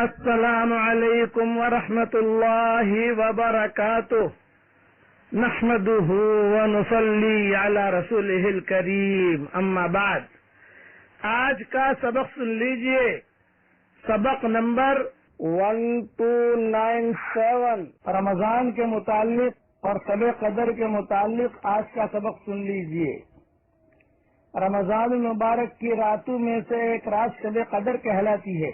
السلام علیکم ورحمۃ اللہ وبرکاتہ نحمده ونصلی علی رسولہ الکریم اما بعد. آج کا سبق سن لیجئے. سبق نمبر 1297 رمضان کے متعلق اور شب قدر کے متعلق آج کا سبق سن لیجئے. رمضان المبارک کی راتوں میں سے ایک رات شب قدر کہلاتی ہے،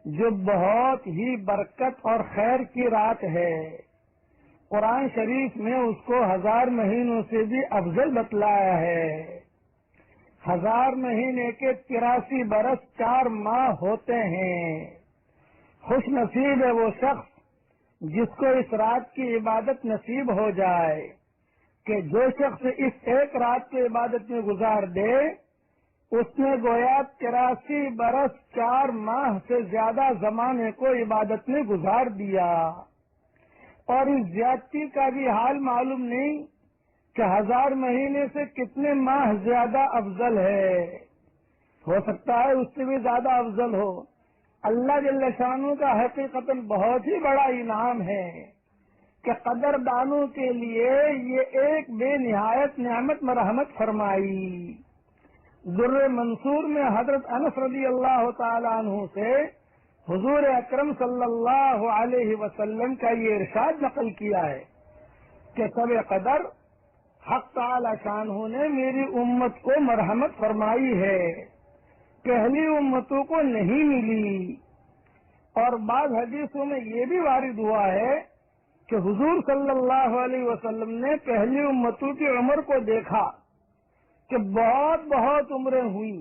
جو بہت ہی برکت اور خیر کی رات ہے. قرآن شریف میں اس کو 1000 مہینوں سے بھی افضل بتلایا ہے. 1000 مہینے کے 83 برس 4 ماہ ہوتے ہیں. خوش نصیب ہے وہ شخص جس کو اس رات کی عبادت نصیب ہو جائے، کہ جو شخص اس ایک رات کی عبادت میں گزار دے اس نے گویا 83 برس 4 ماہ سے زیادہ زمانے کو عبادت میں گزار دیا. اور اس زیادتی کا بھی حال معلوم نہیں کہ 1000 مہینے سے کتنے ماہ زیادہ افضل ہے. ہو سکتا ہے اس سے بھی زیادہ افضل ہو. اللہ جل شانہ کا حقیقتاً بہت ہی بڑا انعام ہے کہ قدر دانوں کے لیے یہ ایک بے نہایت نعمت مرحمت فرمائی. در منصور میں حضرت انس رضی اللہ تعالی عنہ سے حضور اکرم صلی اللہ علیہ وسلم کا یہ ارشاد نقل کیا ہے کہ شب قدر حق تعالی شانہ نے میری امت کو مرحمت فرمائی ہے، پہلی امتوں کو نہیں ملی. اور بعض حدیثوں میں یہ بھی وارد ہوا ہے کہ حضور صلی اللہ علیہ وسلم نے پہلی امتوں کی عمر کو دیکھا کہ بہت بہت عمریں ہوئی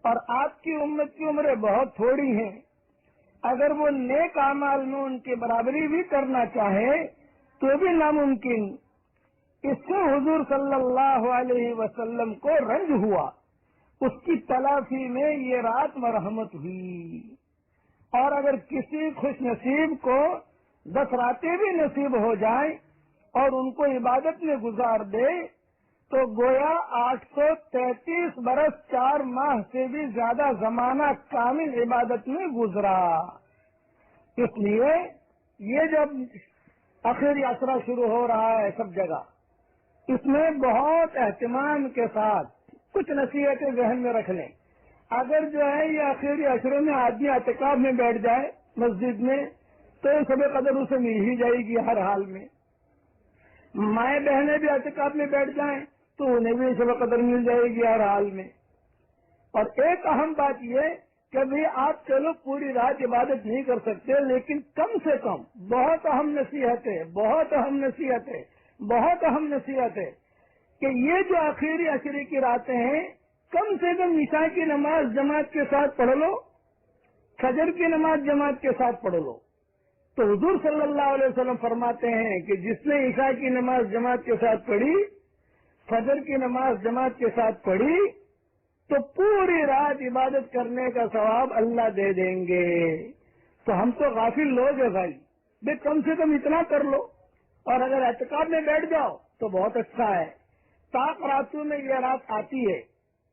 اور آپ کی امت کی عمریں بہت تھوڑی ہیں. اگر وہ نیک اعمال میں ان کی برابری بھی کرنا چاہیں تو بھی ناممکن. اس سے حضور صلی اللہ علیہ وسلم کو رنج ہوا. اس کی تلافی میں یہ رات مرحمت ہوئی. اور اگر کسی خوش نصیب کو 10 راتیں بھی نصیب ہو جائیں اور ان کو عبادت میں گزار دے تو گویا 833 برس 4 ماہ سے بھی زیادہ زمانہ کامل عبادت میں گزرا. اس لیے یہ جب آخری عشرہ شروع ہو رہا ہے سب جگہ، اس میں بہت اہتمام کے ساتھ کچھ نصیحتیں ذہن میں رکھ لیں. اگر جو ہے یہ آخری عشروں میں آدمی اعتکاف میں بیٹھ جائے مسجد میں تو شب قدر اسے مل ہی جائے گی ہر حال میں. مائیں بہنیں بھی اعتکاف میں بیٹھ جائیں تو انہیں بھی شب قدر مل جائے گی ہر حال میں. اور ایک اہم بات یہ کہ بھی آپ چلو پوری رات عبادت نہیں کر سکتے، لیکن کم سے کم بہت اہم نصیحت ہے کہ یہ جو آخری عشرے کی راتیں ہیں کم سے کم عشاء کی نماز جماعت کے ساتھ پڑھ لو، فجر کی نماز جماعت کے ساتھ پڑھ لو. تو حضور صلی اللہ علیہ وسلم فرماتے ہیں کہ جس نے عشاء کی نماز جماعت کے ساتھ پڑھی، فجر کی نماز جماعت کے ساتھ پڑھی تو پوری رات عبادت کرنے کا ثواب اللہ دے دیں گے. تو ہم تو غافل لوگ ہیں بھائی، کم سے کم اتنا کر لو. اور اگر اعتکاف میں بیٹھ جاؤ تو بہت اچھا ہے. طاق راتوں میں یہ رات آتی ہے،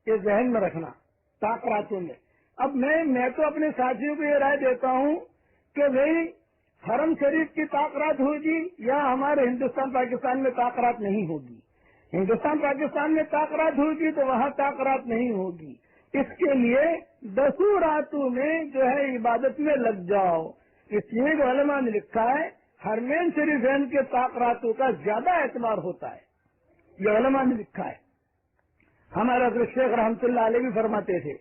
یہ ذہن میں رکھنا. طاق راتوں میں اب میں تو اپنے ساتھیوں کو یہ رائے دیتا ہوں کہ بھئی حرم شریف کی طاق رات ہوگی یا ہمارے ہندوستان پاکستان میں طاق رات نہیں ہوگی. ہندوستان پاکستان میں طاق رات ہوگی تو وہاں طاق رات نہیں ہوگی. اس کے لیے 10 راتوں میں جو ہے عبادت میں لگ جاؤ. اس لیے جو علماء نے لکھا ہے حرمین شریفین کے طاق راتوں کا زیادہ اعتبار ہوتا ہے. یہ علماء نے لکھا ہے. ہمارے حضرت شیخ رحمۃ اللہ علیہ بھی فرماتے تھے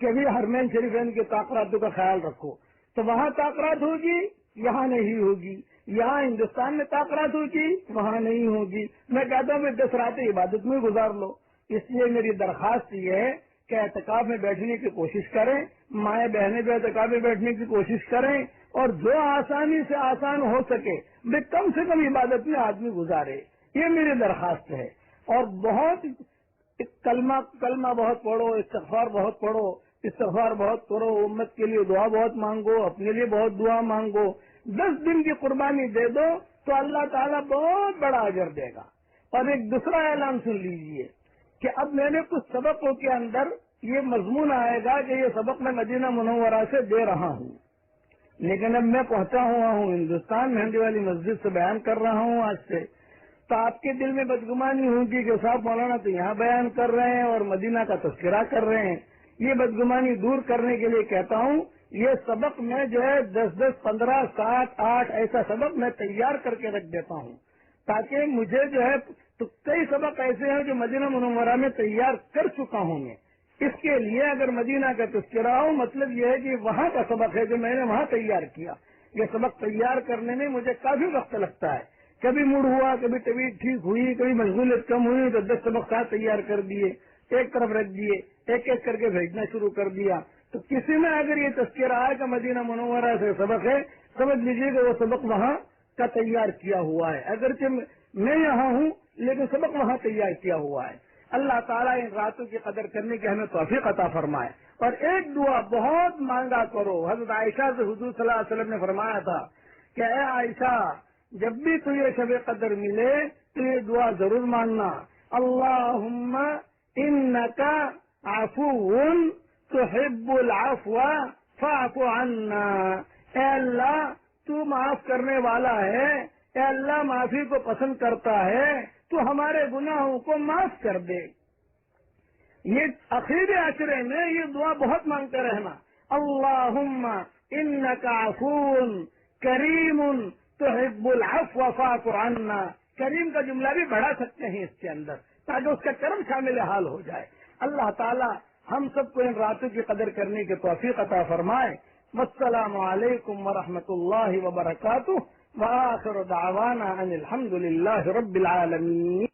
کہ ابھی حرمین شریفین کے طاق راتوں کا خیال رکھو. تو وہاں طاق رات ہوگی، یہاں نہیں ہوگی. یہاں ہندوستان میں طاق رات ہوگی، وہاں نہیں ہوگی. میں کہتا ہوں کہ 10 راتیں عبادت میں گزار لو. اس لیے میری درخواست یہ ہے کہ اعتکاف میں بیٹھنے کی کوشش کریں، مائیں بہنیں بھی اعتکاف میں بیٹھنے کی کوشش کریں، اور جو آسانی سے آسان ہو سکے کم سے کم عبادت میں آدمی گزارے. یہ میری درخواست ہے. اور بہت کلمہ بہت پڑھو، استغفار بہت پڑھو، استغفار بہت کرو، امت کے لیے دعا بہت مانگو، اپنے لیے بہت دعا مانگو. 10 دن کی قربانی دے دو تو اللہ تعالیٰ بہت بڑا اجر دے گا. اور ایک دوسرا اعلان سن لیجئے کہ اب میں نے کچھ سبقوں کے اندر یہ مضمون آئے گا کہ یہ سبق میں مدینہ منورہ سے دے رہا ہوں. لیکن اب میں پہنچا ہوا ہوں ہندوستان، مہندی والی مسجد سے بیان کر رہا ہوں آج سے، تو آپ کے دل میں بدگمانی ہوگی کہ صاحب مولانا تو یہاں بیان کر رہے ہیں اور مدینہ کا تذکرہ کر رہے ہیں۔ یہ بدگمانی دور کرنے کے لیے کہتا ہوں، یہ سبق میں جو ہے 10 15 7 8 ایسا سبق میں تیار کر کے رکھ دیتا ہوں، تاکہ مجھے جو ہے تو کئی سبق ایسے ہیں جو مدینہ منورہ میں تیار کر چکا ہوں میں۔ اس کے لیے اگر مدینہ کا تذکرہ ہو، مطلب یہ ہے کہ وہاں کا سبق ہے جو میں نے وہاں تیار کیا۔ یہ سبق تیار کرنے میں مجھے کافی وقت لگتا ہے، کبھی موڈ ہوا، کبھی طبیعت ٹھیک ہوئی، کبھی مشغولیت کم ہوئی تو 10 سبق ساتھ تیار کر دیے، ایک طرف رکھ دیے، ایک ایک کر کے بھیجنا شروع کر دیا۔ تو کسی میں اگر یہ تذکرہ ہے کہ مدینہ منورہ سے سبق ہے، سمجھ لیجیے کہ وہ سبق وہاں کا تیار کیا ہوا ہے، اگرچہ میں یہاں ہوں لیکن سبق وہاں تیار کیا ہوا ہے۔ اللہ تعالیٰ ان راتوں کی قدر کرنے کی ہمیں توفیق عطا فرمائے۔ اور ایک دعا بہت مانگا کرو، حضرت عائشہ سے حضور صلی اللہ علیہ وسلم نے فرمایا تھا کہ اے عائشہ، جب بھی تجھے شب قدر ملے تو یہ دعا ضرور ماننا، اللہم انکا عفو تحب العفو فاعف عنا، اے اللہ تو معاف کرنے والا ہے، اے اللہ معافی کو پسند کرتا ہے، تو ہمارے گناہوں کو معاف کر دے۔ یہ اخیر عشرے میں یہ دعا بہت مانگتے رہنا، اللہم انکا عفو کریم تحب العفو فاعف عنا۔ کریم کا جملہ بھی بڑھا سکتے ہیں اس کے اندر تاکہ اس کا کرم شامل حال ہو جائے۔ اللہ تعالی ہم سب کو ان راتوں کی قدر کرنے کی توفیق عطا فرمائے۔ والسلام علیکم ورحمۃ اللہ وبرکاتہ، وآخر دعوانا ان الحمد للہ رب العالمین۔